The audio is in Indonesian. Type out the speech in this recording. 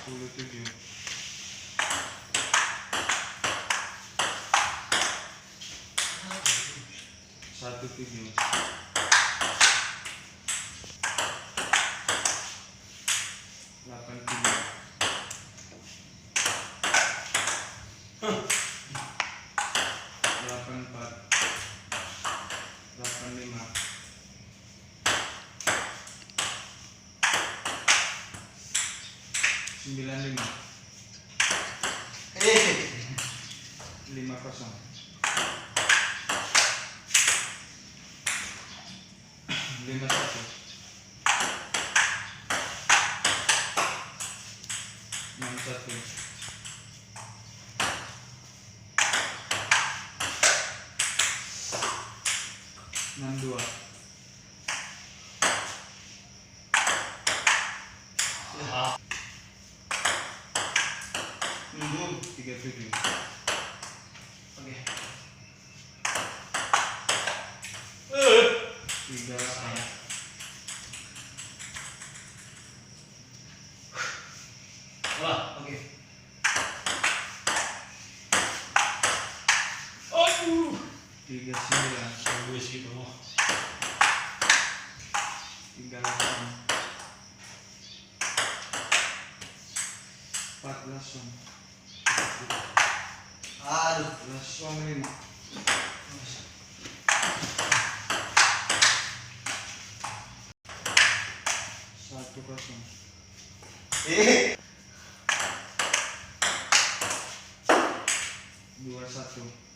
27. 17. 83. 84. 85. 95. 50. 51. 61. 62. 37. Oke. 38. oke. 39. Bagus gitu. 38. 14. Aduh. 15. 10. Eh. 21.